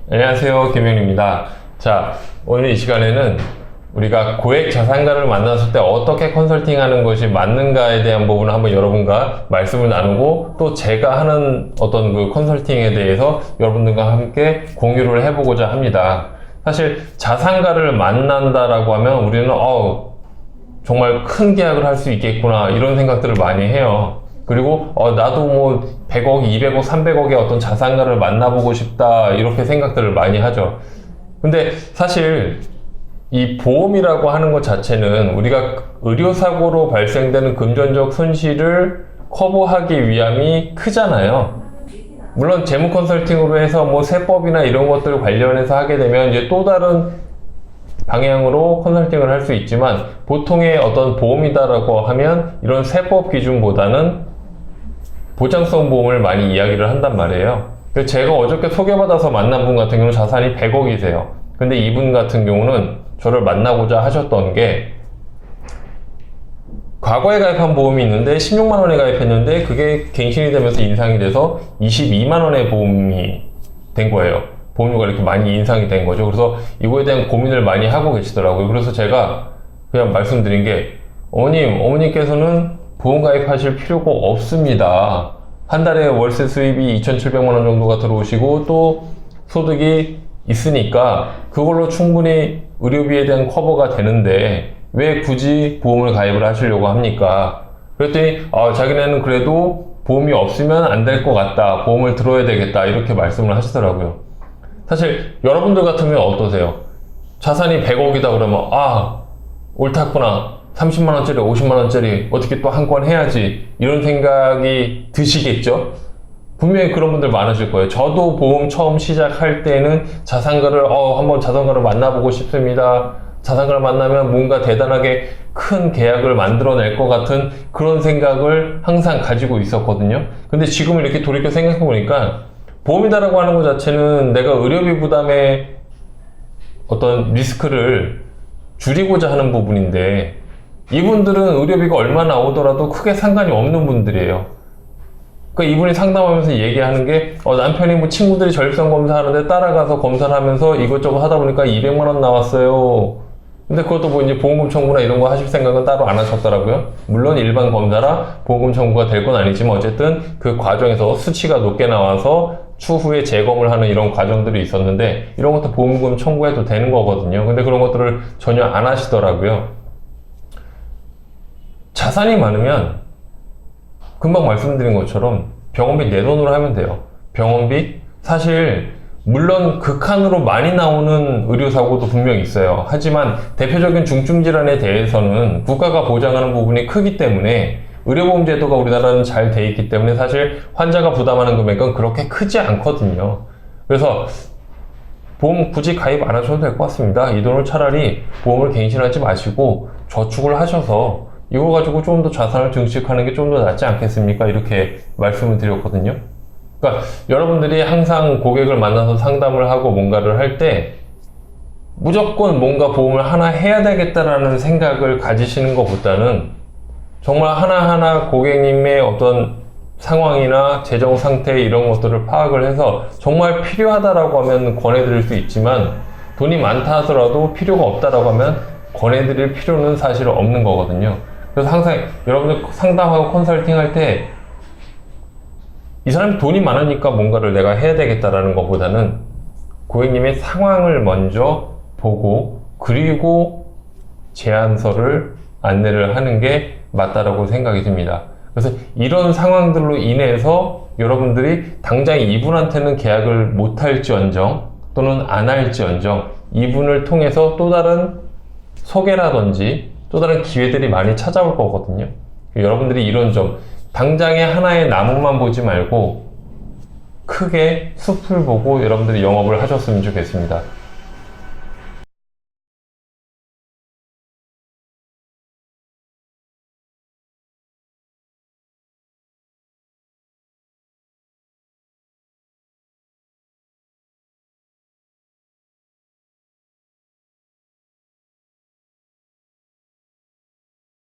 안녕하세요, 김영입니다. 자, 오늘 이 시간에는 우리가 고액 자산가를 만났을 때 어떻게 컨설팅하는 것이 맞는가에 대한 부분을 한번 여러분과 말씀을 나누고, 또 제가 하는 어떤 그 컨설팅에 대해서 여러분들과 함께 공유를 해보고자 합니다. 사실 자산가를 만난다라고 하면 우리는 정말 큰 계약을 할 수 있겠구나 이런 생각들을 많이 해요. 그리고 나도 뭐 100억, 200억, 300억의 어떤 자산가를 만나보고 싶다 이렇게 생각들을 많이 하죠. 근데 사실 이 보험이라고 하는 것 자체는 우리가 의료사고로 발생되는 금전적 손실을 커버하기 위함이 크잖아요. 물론 재무 컨설팅으로 해서 뭐 세법이나 이런 것들 관련해서 하게 되면 이제 또 다른 방향으로 컨설팅을 할 수 있지만, 보통의 어떤 보험이다라고 하면 이런 세법 기준보다는 보장성 보험을 많이 이야기를 한단 말이에요. 그래서 제가 어저께 소개받아서 만난 분 같은 경우는 자산이 100억이세요. 근데 이분 같은 경우는 저를 만나고자 하셨던 게, 과거에 가입한 보험이 있는데 16만원에 가입했는데 그게 갱신이 되면서 인상이 돼서 22만원의 보험이 된 거예요. 보험료가 이렇게 많이 인상이 된 거죠. 그래서 이거에 대한 고민을 많이 하고 계시더라고요. 그래서 제가 그냥 말씀드린 게, 어머님께서는 보험 가입하실 필요가 없습니다. 한 달에 월세 수입이 2,700만원 정도가 들어오시고 또 소득이 있으니까 그걸로 충분히 의료비에 대한 커버가 되는데 왜 굳이 보험을 가입을 하시려고 합니까? 그랬더니 자기네는 그래도 보험이 없으면 안 될 것 같다, 보험을 들어야 되겠다 이렇게 말씀을 하시더라고요. 사실 여러분들 같으면 어떠세요? 자산이 100억이다 그러면 옳았구나, 30만원짜리 50만원짜리 어떻게 또 한 건 해야지 이런 생각이 드시겠죠? 분명히 그런 분들 많으실 거예요. 저도 보험 처음 시작할 때는 자산가를 한번 자산가를 만나보고 싶습니다. 자산가를 만나면 뭔가 대단하게 큰 계약을 만들어낼 것 같은 그런 생각을 항상 가지고 있었거든요. 근데 지금 이렇게 돌이켜 생각해 보니까 보험이다라고 하는 것 자체는 내가 의료비 부담의 어떤 리스크를 줄이고자 하는 부분인데, 이분들은 의료비가 얼마 나오더라도 크게 상관이 없는 분들이에요. 그러니까 이분이 상담하면서 얘기하는 게, 남편이 뭐 친구들이 전립선 검사하는데 따라가서 검사를 하면서 이것저것 하다 보니까 200만원 나왔어요. 근데 그것도 뭐 이제 보험금 청구나 이런 거 하실 생각은 따로 안 하셨더라고요. 물론 일반 검사라 보험금 청구가 될 건 아니지만 어쨌든 그 과정에서 수치가 높게 나와서 추후에 재검을 하는 이런 과정들이 있었는데, 이런 것도 보험금 청구해도 되는 거거든요. 근데 그런 것들을 전혀 안 하시더라고요. 자산이 많으면 금방 말씀드린 것처럼 병원비 내 돈으로 하면 돼요. 병원비 사실 물론 극한으로 많이 나오는 의료사고도 분명히 있어요. 하지만 대표적인 중증질환에 대해서는 국가가 보장하는 부분이 크기 때문에 의료보험 제도가 우리나라는 잘 돼 있기 때문에 사실 환자가 부담하는 금액은 그렇게 크지 않거든요. 그래서 보험 굳이 가입 안 하셔도 될 것 같습니다. 이 돈을 차라리 보험을 갱신하지 마시고 저축을 하셔서 이거 가지고 좀 더 자산을 증식하는 게 좀 더 낫지 않겠습니까? 이렇게 말씀을 드렸거든요. 그러니까 여러분들이 항상 고객을 만나서 상담을 하고 뭔가를 할 때 무조건 뭔가 보험을 하나 해야 되겠다라는 생각을 가지시는 것보다는 정말 하나하나 고객님의 어떤 상황이나 재정 상태 이런 것들을 파악을 해서 정말 필요하다라고 하면 권해드릴 수 있지만, 돈이 많다 하더라도 필요가 없다라고 하면 권해드릴 필요는 사실 없는 거거든요. 그래서 항상 여러분들 상담하고 컨설팅 할 때 이 사람이 돈이 많으니까 뭔가를 내가 해야 되겠다라는 것보다는 고객님의 상황을 먼저 보고 그리고 제안서를 안내를 하는 게 맞다라고 생각이 듭니다. 그래서 이런 상황들로 인해서 여러분들이 당장 이분한테는 계약을 못할지언정 또는 안 할지언정 이분을 통해서 또 다른 소개라든지 또 다른 기회들이 많이 찾아올 거거든요. 여러분들이 이런 점, 당장의 하나의 나무만 보지 말고 크게 숲을 보고 여러분들이 영업을 하셨으면 좋겠습니다.